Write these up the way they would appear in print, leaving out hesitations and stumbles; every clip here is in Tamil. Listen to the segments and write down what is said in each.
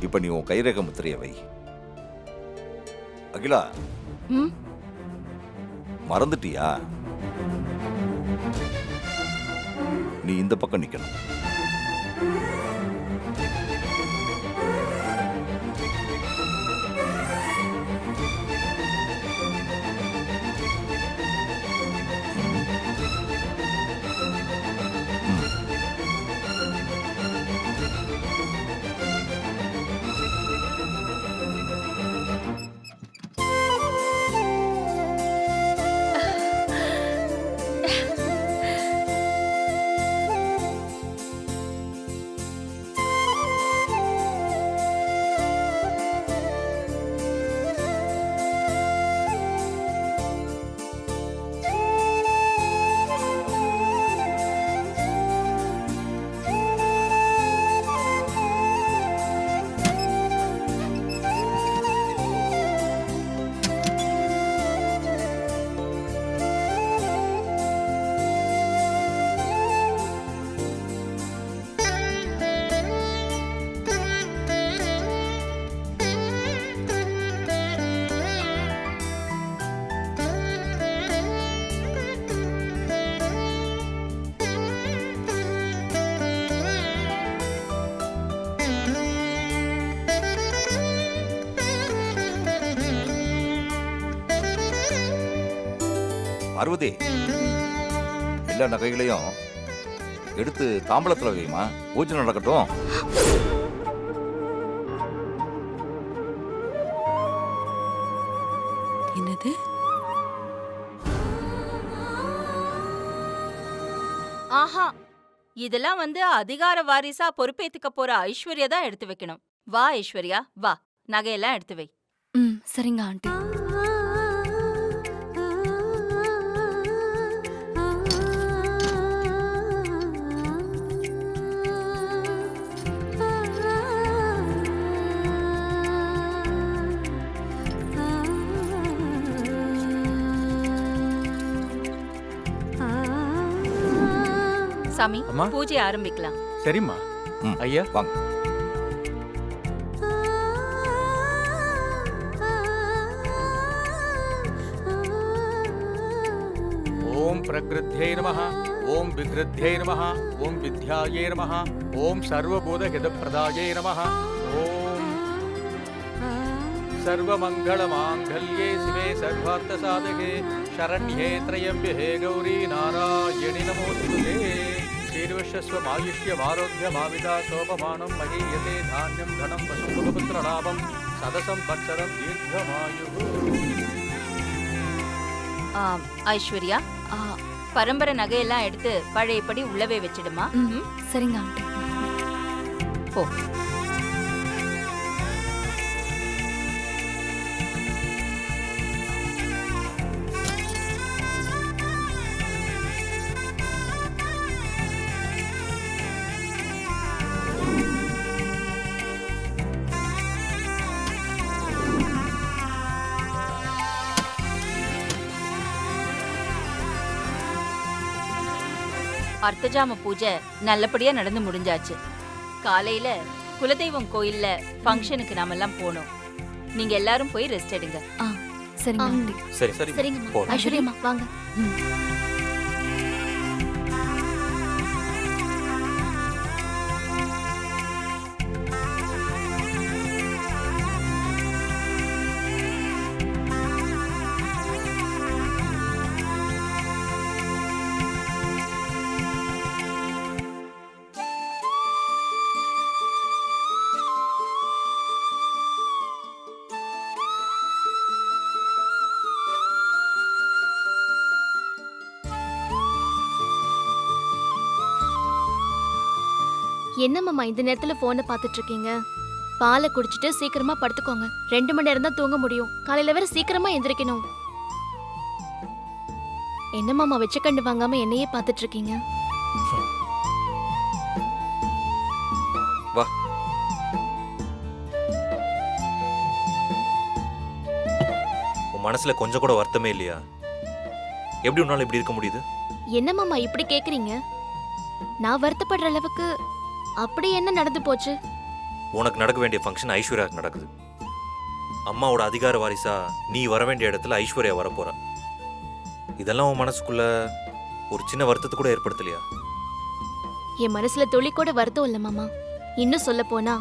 இப்ப நீ உன் கைரேகை முத்திரையை வை. அகிலா, ம் மறந்துட்டியா? நீ இந்த பக்கம் நிக்கணும். பார்வதி, எல்லா நகைகளையும் எடுத்து தாம்பளத்துல வைமா, பூஜை நடக்கட்டும். என்னது? ஆஹா, இதெல்லாம் அதிகார வாரிசா பொறுப்பேத்துக்க போற ஐஸ்வர்யா தான் எடுத்து வைக்கணும். வா ஐஸ்வர்யா, வா, நகையெல்லாம் எடுத்து வை. ம் சரிங்க ஆண்டி. சாமி, அம்மா. பூஜை ஆரம்பிக்கலாம். சரிம்மா. ம், ஐயா வாங்க. ஓம் பிரகிருத்யை நமः, ஓம் விக்ருத்யை நமः, ஓம் வித்யாயை நமः, ஓம் சர்வபூத ஹிதப்பிரதாயை நமः, ஓம் சர்வமங்களமாங்கல்யே சிவே சர்வார்த்த சாதகே சரண்யே த்ரயம்பிகே கௌரி நாராயணி நமோஸ்துதே. ஸ்ரீர்வஷஸ்வமாயுஷ்யமாரோக்கியமாவிதா சோபமானம் மகீயதே தானியம் தனம் வசுபுத்திரலாபம் சதசம் பத்சரம் தீர்க்கமாயுः. ஐஸ்வர்யா, ஆ, பரம்பரை நகையெல்லாம் எடுத்து பழையபடி உள்ளவே வச்சிடுமா. ம் சரிங்க ஆண்டி. போ. அர்த்தஜாம பூஜை நல்லபடியா நடந்து முடிஞ்சாச்சு. காலையில குலதெய்வம் கோயில்ல ஃபங்க்ஷனுக்கு நாமெல்லாம் போனோம். நீங்க எல்லாரும் போய் ரெஸ்ட் எடுங்க. ஆ சரிங்க ஆண்டி. சரி சரிங்கம்மா. ஐஸ்வர்யம்மா வாங்க. ம் என்னம்மா இந்த நேரத்துல போனை பார்த்துட்டு இருக்கீங்க? பாலை குடிச்சிட்டு சீக்கிரமா படுத்துக்கோங்க. 2 மணி நேரம் தான் தூங்க முடியும். காலையில வேற சீக்கிரமா எந்திரிக்கணும். என்னம்மா வச்ச கண்டு வாங்காம என்னையே பார்த்துட்டு இருக்கீங்க? வா. உன் மனசுல கொஞ்சம் கூட வருத்தமே இல்லையா? எப்படி உன்னால இப்படி இருக்க முடியுது? என்னம்மா இப்படி கேக்குறீங்க? நான் வருத்தப்படுற அளவுக்கு அப்படி என்ன நடந்து போச்சு? உனக்கு நடக்க வேண்டிய ஃபங்க்ஷன் ஐஸ்வர்யாவுக்கு நடக்குது. அம்மாவோட அதிகார வாரிசா நீ வர வேண்டிய இடத்துல ஐஸ்வர்யா வரப்போற. இதெல்லாம் உன் மனசுக்குள்ள ஒரு சின்ன வருத்தத்தை கூட ஏற்படுத்தலையா? என் மனசுல துளி கூட வருத்தம் இல்ல மாமா. இன்னும் சொல்ல போனா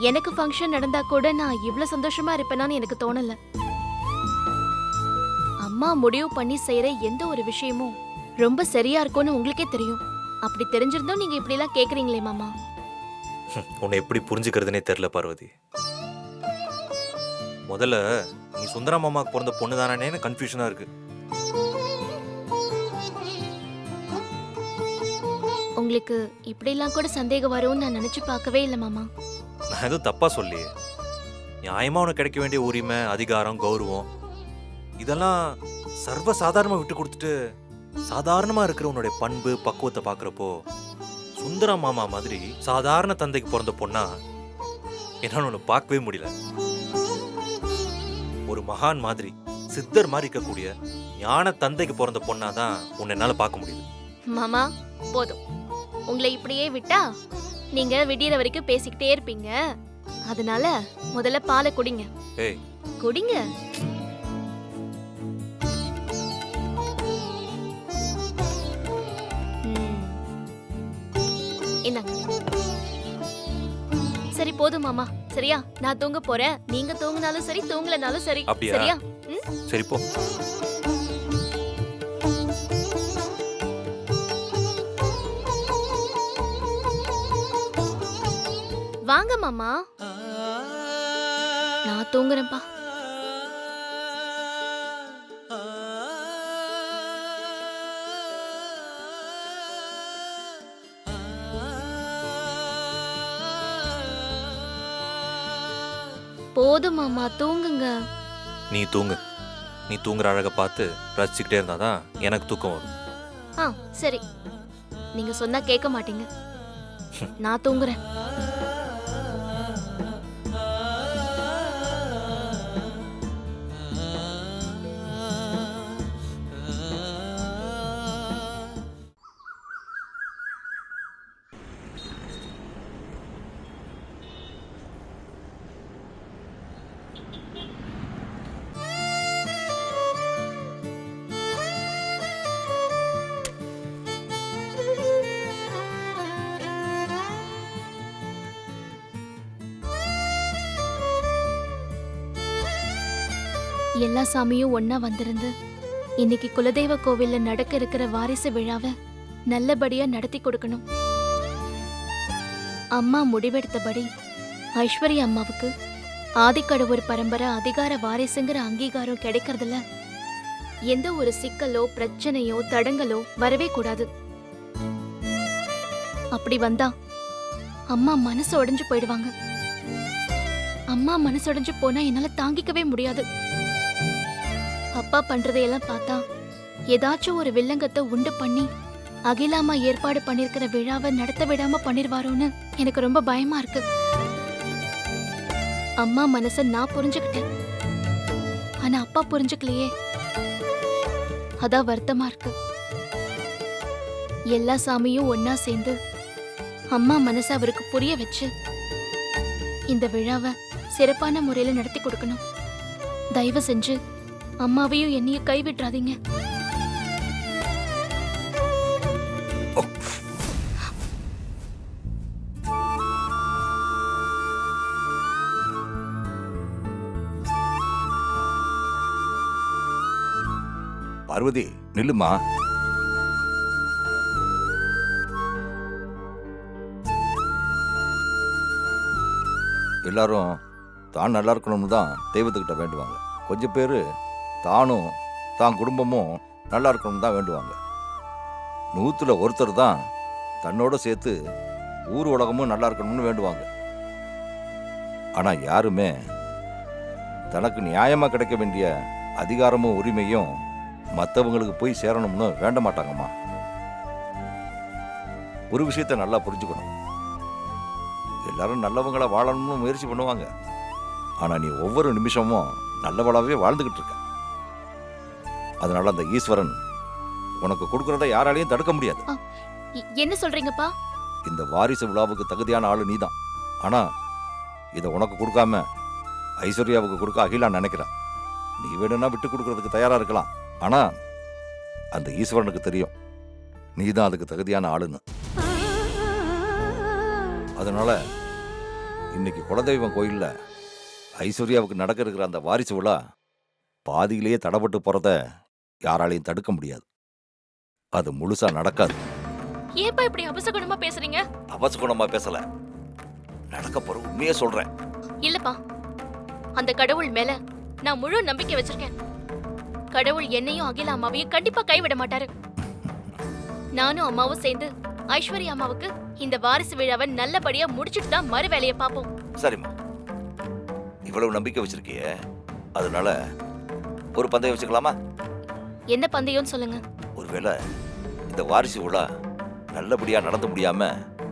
எனக்கு ஃபங்க்ஷன் நடந்தா கூட நான் இவ்ளோ சந்தோஷமா இருப்பேனான்னு எனக்கு தோணல. அம்மா முடிவு பண்ணி செய்யற எந்த ஒரு விஷயமும் ரொம்ப சரியா இருக்கும்னு உங்களுக்கே தெரியும். அப்படி தெரிஞ்சிருந்தோம் நீங்க இப்படி எல்லாம் கேக்குறீங்களே மாமா. உன்னை எப்படி புரிஞ்சுக்கிறதுனே தெரியல பார்வதி. முதல்ல நீ சுந்தரா மாமாவுக்கு பிறந்த பொண்ணு தானேன்னு கன்ஃபியூஷனா இருக்கு. உங்களுக்கு இப்படி எல்லாம் கூட சந்தேகம் வரும்னு நான் நினைச்சு பார்க்கவே இல்லை மாமா. நான் எதுவும் தப்பா சொல்லியே. நியாயமா உனக்கு கிடைக்க வேண்டிய உரிமை, அதிகாரம், கௌரவம் இதெல்லாம் சர்வ சாதாரணமா விட்டு கொடுத்துட்டு சாதாரணமா இருக்கிற உன்னுடைய பண்பு பக்குவத்தை பார்க்குறப்போ சுந்தரா மாமா மாதிரி சாதாரண தந்தைக்கு பிறந்த பொண்ணா என்னால ஒன்று பார்க்கவே முடியல. ஒரு மகான் மாதிரி சித்தர் மாதிரி இருக்கக்கூடிய ஞான தந்தைக்கு பிறந்த பொண்ணா தான் உன்னை என்னால பார்க்க முடியுது. மாமா போதும், உங்களை இப்படியே விட்டா நீங்க விடியற வரைக்கும் பேசிக்கிட்டே இருப்பீங்க. அதனால முதல்ல பாலை குடிங்க. ஏய் குடிங்க. இந்தாங்க. சரி போதும் மாமா, சரியா? நான் தூங்க போறேன். நீங்க தூங்கினாலும் சரி தூங்கலனாலும் சரி. அப்படியா? சரியா? சரி போ. வாங்க மாமா, நான் தூங்குறேன்ப்பா. போதும் மாமா, தூங்குங்க. நீ தூங்கு. நீ தூங்குற அழகை பார்த்து ரசிச்சுக்கிட்டே இருந்தாதான் எனக்கு தூக்கம் வரும். ஆ சரி, நீங்க சொன்னா கேட்க மாட்டீங்க. நான் தூங்குறேன். எல்லா சாமியும் ஒன்னா வந்திருந்து இன்னைக்கு குலதெய்வ கோவில்ல நடக்க இருக்கிற வாரிசு விழாவை நல்லபடியா நடத்தி கொடுக்கணும். அம்மா முடிவெடுத்தபடி ஐஸ்வர்யா அம்மாவுக்கு ஆதிக்கடவுர் பரம்பரை அதிகார வாரிசுங்கிற அங்கீகாரம் கிடைக்கிறதுல எந்த ஒரு சிக்கலோ பிரச்சனையோ தடங்களோ வரவே கூடாது. அப்படி வந்தா அம்மா மனசு உடைஞ்சு போயிடுவாங்க. அம்மா மனசு உடைஞ்சு போனா என்னால தாங்கிக்கவே முடியாது. அப்பா பண்றதையெல்லாம் பார்த்தா ஏதாச்சும் ஒரு வில்லங்கத்தை உண்டு பண்ணி அகிலாமா ஏற்பாடு பண்ணிருக்கிற விழாவை நடத்த விடாம பண்ணிருவாரோன்னு எனக்கு ரொம்ப பயமா இருக்கு. அம்மா மனச நான் புரிஞ்சுக்கிட்டேன், ஆனா அப்பா புரிஞ்சுக்கலையே. அதான் வருத்தமா இருக்கு. எல்லா சாமியும் ஒன்னா சேர்ந்து அம்மா மனச அவருக்கு புரிய வச்சு இந்த விழாவை சிறப்பான முறையில நடத்தி கொடுக்கணும். தயவு செஞ்சு அம்மாவையும் என்னையும் கைவிட்றாதீங்க. பார்வதி நில்லுமா. எல்லாரும் தான் நல்லா இருக்கணும்னு தான் தெய்வத்துக்கிட்ட வேண்டுவாங்க. கொஞ்சம் பேர் தானும் தான் குடும்பமும் நல்லா இருக்கணும்னு தான் வேண்டுவாங்க. 100ல் ஒருத்தர் தான் தன்னோட சேர்த்து ஊர் உலகமும் நல்லா இருக்கணும்னு வேண்டுவாங்க. ஆனால் யாருமே தனக்கு நியாயமாக கிடைக்க வேண்டிய அதிகாரமும் உரிமையும் மற்றவங்களுக்கு போய் சேரணும்னு வேண்ட மாட்டாங்கம்மா. ஒரு விஷயத்த நல்லா புரிஞ்சுக்கணும். எல்லாரும் நல்லவங்களா வாழணும்னு முயற்சி பண்ணுவாங்க. ஆனால் நீ ஒவ்வொரு நிமிஷமும் நல்லவளாவே வாழ்ந்துக்கிட்டு இருக்க. அதனால அந்த ஈஸ்வரன் உனக்கு கொடுக்கறத யாராலையும் தடுக்க முடியாது. என்ன சொல்றீங்கப்பா? இந்த வாரிசு விழாவுக்கு தகுதியான ஆளு நீதான். ஆனா இதை உனக்கு கொடுக்காம ஐஸ்வர்யாவுக்கு கொடுக்க அகிலா நினைக்கிறான். நீ வேணும்னா விட்டு கொடுக்கறதுக்கு தயாரா இருக்கலாம். ஆனா அந்த ஈஸ்வரனுக்கு தெரியும் நீ தான் அதுக்கு தகுதியான ஆளுன்னு. அதனால இன்னைக்கு குலதெய்வம் கோயில்ல ஐஸ்வர்யாவுக்கு நடக்க இருக்கிற அந்த வாரிசு விழா பாதியிலேயே தடப்பட்டு போறத யாராலையும் தடுக்க முடியாது. அது முழுசா நடக்காது. ஏப்பா இப்படி அபசகுணமா பேசுறீங்க? அவசகுணமா பேசல, நடக்க போற உண்மையே சொல்றேன். இல்லப்பா, அந்த கடவுள் மேல நான் முழு நம்பிக்கை வச்சிருக்கேன். கடவுள் என்னையும் அகில அம்மாவையும் கண்டிப்பா கைவிட மாட்டாரு. நானும் அம்மாவும் சேர்ந்து ஐஸ்வர்யா அம்மாவுக்கு இந்த வாரிசு விழாவை நல்லபடியா முடிச்சிட்டு தான் மறு வேலையை பார்ப்போம். சரிம்மா, இவ்வளவு நம்பிக்கை வச்சிருக்கியே, அதனால ஒரு பந்தயம் வச்சுக்கலாமா? என்ன பந்தயம்னு சொல்லுங்க. ஒருவேளை இந்த வாரிசு விழா நல்லபடியா நடந்து முடியாம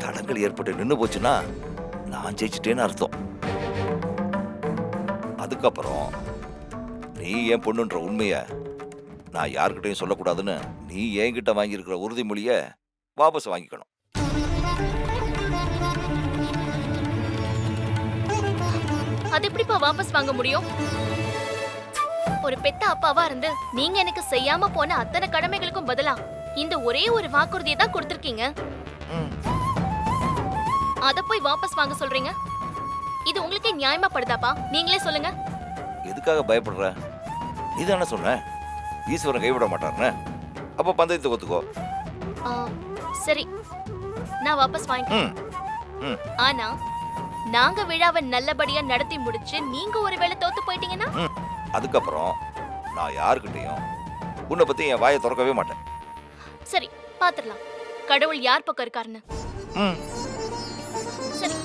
தடங்கள் ஏற்பட்டு நின்னு போச்சுன்னா நான் ஜெயிச்சிட்டேன்னு அர்த்தம். அதுக்கப்புறம் நீ என் பொண்ணுன்ற உண்மைய நான் யாருக்கிட்டையும் சொல்லக்கூடாதுன்னு நீ என்கிட்ட வாங்கியிருக்கிற உறுதிமொழிய வாபஸ் வாங்கிக்கணும். அது எப்படிப்பா வாபஸ் வாங்க முடியும்? ஒரு பெத்த அப்பாவா இருந்து நீங்க எனக்கு செய்யாம போன அத்தனை கடமைகளுக்கும் பதிலா இந்த ஒரே ஒரு வாக்குறுதியை தான் கொடுத்திருக்கீங்க. அத போய் வாபஸ் வாங்க சொல்றீங்க? இது உங்களுக்கே நியாயமா படுதாப்பா? நீங்களே சொல்லுங்க. எதுக்காக பயப்படுற? நீ தானே சொன்ன ஈஸ்வரன் கைவிட மாட்டாருன்னு. அப்ப பந்தயத்தை ஒத்துக்கோ. ஆ, சரி, நான் வாபஸ் வாங்கிக்கிறேன். ஆனா நாங்க விழாவை நல்லபடியா நடத்தி முடிச்சு நீங்க ஒருவேளை தோத்து போயிட்டீங்கன்னா அதுக்கப்புறம் நான் யாருக்கிட்டையும் உன்னை பத்தி என் வாயை திறக்கவே மாட்டேன். சரி, பாத்துடலாம் கடவுள் யார் பக்கம் இருக்காருன்னு. சரி.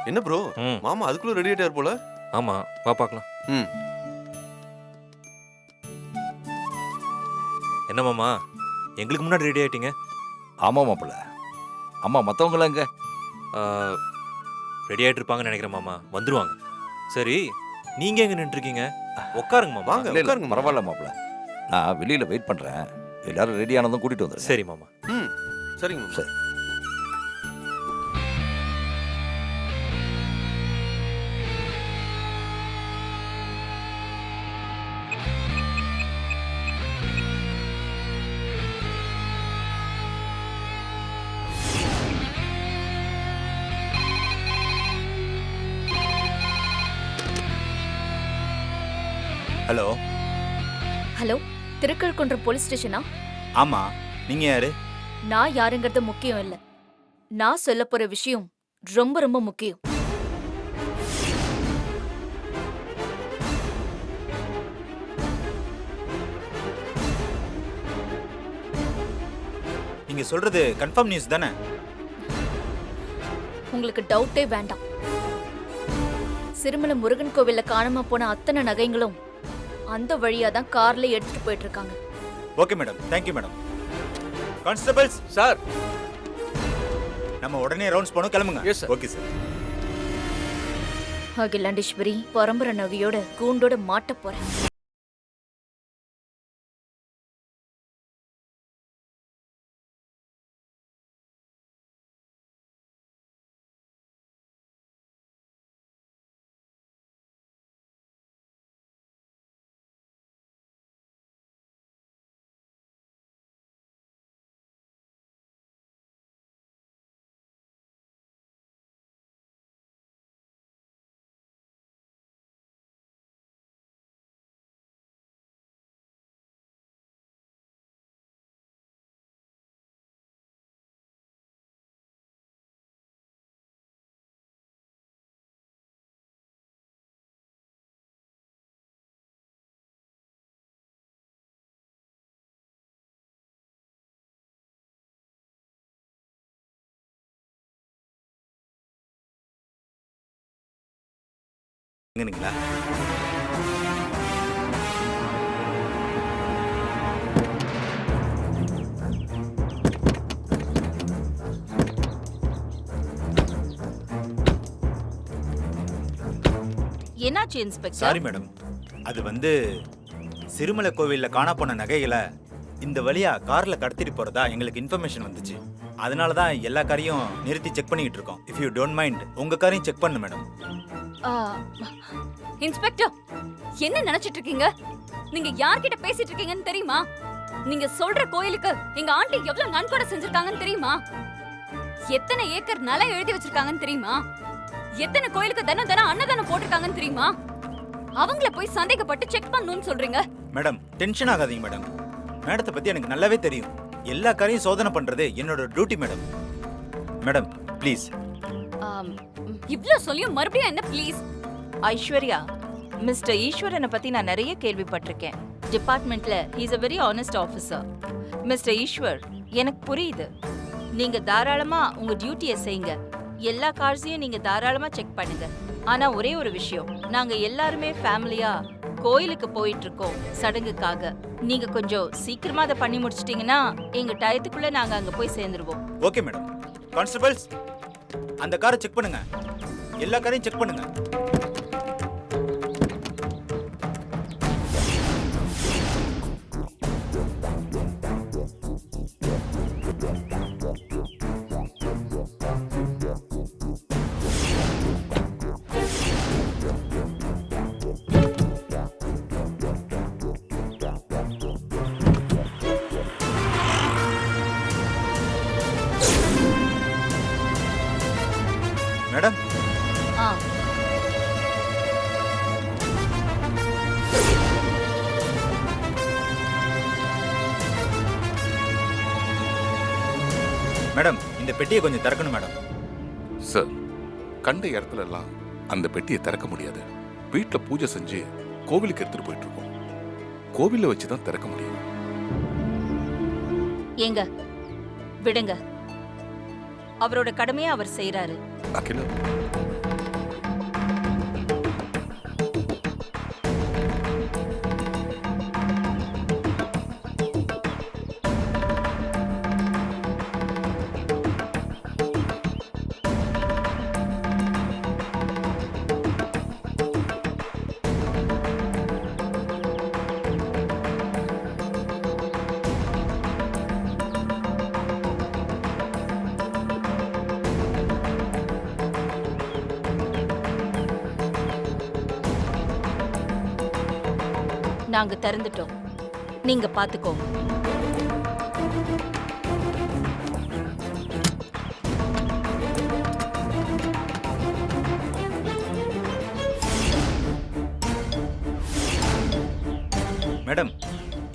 என்ன ப்ரோ, ம். மாமா அதுக்குள்ள ரெடி ஆயிட்டார் போல. ஆமா, வா பார்க்கலாம். ம். என்ன மாமா, எங்களுக்கு முன்னாடி ரெடி ஆயிட்டீங்க? ஆமா மாப்பிள்ள. அம்மா மத்தவங்களாம் எங்க? ரெடி ஆயிட்டு இருப்பாங்கன்னு நினைக்கிறேன் மாமா, வந்துருவாங்க. சரி, நீங்க எங்க நின்றுருக்கீங்க? உட்காருங்க மாமா. வாங்க. இல்ல, இல்ல, உட்காருங்க மாமா. பரவாயில்ல மாப்பிள்ள. நான் வெளியில வெயிட் பண்றேன். எல்லாரும் ரெடி ஆனதும் கூட்டிட்டு வந்துடுறேன். சரி மாமா. ம், சரிங்க மாமா. சரி. ஹலோ. ஹலோ, திருக்கழுக்குன்றம் போலீஸ் ஸ்டேஷனா? ஆமா, நீங்க யாரு? நான் யாருங்கிறது முக்கியம் இல்ல. நான் சொல்ல போற விஷயம் ரொம்ப ரொம்ப முக்கியம். நீங்க சொல்றது கன்ஃபார்ம் நியூஸ் தானே? உங்களுக்கு டவுட்டே வேண்டாம். சிறுமலை முருகன் கோவில்ல காணாம போன அத்தனை நகைங்களும் அந்த வழியா தான் கார்ல எடுத்துட்டு போயிட்டு இருக்காங்க. Okay madam, thank you madam. Constables sir. நம்ம உடனே ரவுண்ட்ஸ் போனோம், கிளம்புங்க. Yes, sir. Okay sir. Akilandeswari பரம்பரை நகையோட கூண்டோட மாட்ட போறேன். எங்கங்களா? என்னாச்சு இன்ஸ்பெக்டர்? சாரி மேடம், அது வந்து சிறுமலை கோவில்ல காணா போன நகைகளை இந்த வழியா கார்ல கடத்திட்டு போறதா எங்களுக்கு இன்ஃபர்மேஷன் வந்துச்சு. அதனால தான் எல்லா காரையும் நிறுத்தி செக் பண்ணிட்டு இருக்கோம். இஃப் யூ டோன்ட் மைண்ட் உங்க காரையும் செக் பண்ணு மேடம். இன்ஸ்பெக்டர், என்ன நினைச்சிட்டு இருக்கீங்க? நீங்க யார்கிட்ட பேசிட்டு இருக்கீங்கன்னு தெரியுமா? நீங்க சொல்ற கோயிலுக்கு எங்க ஆண்டி எவ்வளவு நன்கொடை செஞ்சிருக்காங்கன்னு தெரியுமா? எத்தனை ஏக்கர் நிலம் எழுதி வச்சிருக்காங்கன்னு தெரியுமா? எத்தனை கோயிலுக்கு தினம் தினம் அன்னதானம் போட்டிருக்காங்கன்னு தெரியுமா? அவங்கள போய் சந்தேகப்பட்டு செக் பண்ணணும்னு சொல்றீங்க? மேடம் டென்ஷன் ஆகாதீங்க மேடம். மேடத்தை பத்தி எனக்கு நல்லாவே தெரியும். எல்லா காரையும் சோதனை பண்றது என்னோட டியூட்டி மேடம். Madam please. இவ்ளோ சொல்லியும் மறுபடியும் என்ன ப்ளீஸ்? ஐஸ்வர்யா, மிஸ்டர் ஈஸ்வரனை பத்தி நான் நிறைய கேள்விப்பட்டிருக்கேன். டிபார்ட்மெண்ட்ல he's a very honest officer. Mister Eswar, எனக்கு புரியுது. நீங்க தாராளமா உங்க டியூட்டியை செய்யுங்க. எல்லா கார்ஸையும் நீங்க தாராளமா செக் பண்ணுங்க. ஆனா ஒரே ஒரு விஷயம், நாங்க எல்லாருமே ஃபேமிலியா கோயிலுக்கு போயிட்டு இருக்கோம் சடங்குக்காக. நீங்க கொஞ்சம் சீக்கிரமா அதை பண்ணி முடிச்சிட்டீங்கன்னா எங்க டயத்துக்குள்ள நாங்க அங்க போய் சேர்ந்துருவோம். Okay madam. கான்ஸ்டபிள்ஸ், அந்த காரை செக் பண்ணுங்க. எல்லா காரையும் செக் பண்ணுங்க. மேடம், ஆ, மேடம் இந்த பெட்டியை கொஞ்சம் திறக்கணும் மேடம். சார், கண்ட இடத்துல எல்லாம் அந்த பெட்டியை திறக்க முடியாது. வீட்டில் பூஜை செஞ்சு கோவிலுக்கு எடுத்துட்டு போயிட்டு இருக்கோம். கோவில வச்சு தான் திறக்க முடியும். ஏங்க விடுங்க, அவரோட கடமையை அவர் செய்யறாரு. அகிலா, நாங்க திறந்துட்டோம், நீங்க பாத்துக்கோங்க. மேடம்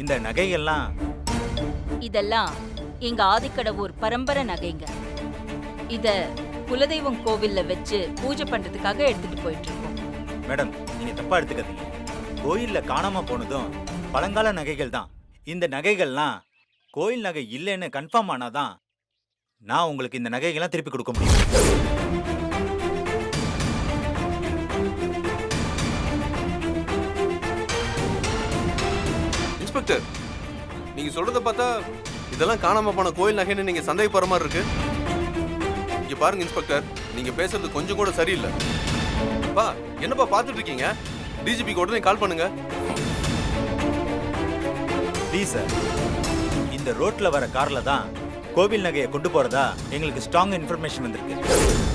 இந்த நகைகள்லாம் இதெல்லாம் எங்க ஆதிக்கடவூர் பரம்பரை நகைங்க. இத குலதெய்வம் கோவில்ல வச்சு பூஜை பண்றதுக்காக எடுத்துட்டு போயிட்டு இருக்கோம். மேடம் நீங்க தப்பா எடுத்துக்காதீங்க. கோயில்ல காணாம போனதும் பழங்கால நகைகள் தான். இந்த நகைகள்லாம் கோயில் நகை இல்லைன்னு கன்ஃபார்ம் ஆனாதான் நான் உங்களுக்கு இந்த நகைகள்லாம் திருப்பி கொடுக்க முடியும். இன்ஸ்பெக்டர், நீங்க சொல்றத பார்த்தா இதெல்லாம் காணாம போன கோயில் நகைன்னு நீங்க சந்தேகப்படுற மாதிரி இருக்கு. இங்க பாருங்க இன்ஸ்பெக்டர், நீங்க பேசுறது கொஞ்சம் கூட சரியில்லை. பா, என்னப்பா பார்த்துட்டு இருக்கீங்க? டிஜிபிக்கு உடனே கால் பண்ணுங்க. ப்ளீஸ் சார், இந்த ரோட்ல வர கார்ல தான் கோவில் நகையை கொண்டு போறதா எங்களுக்கு ஸ்ட்ராங் இன்ஃபர்மேஷன் வந்திருக்கு.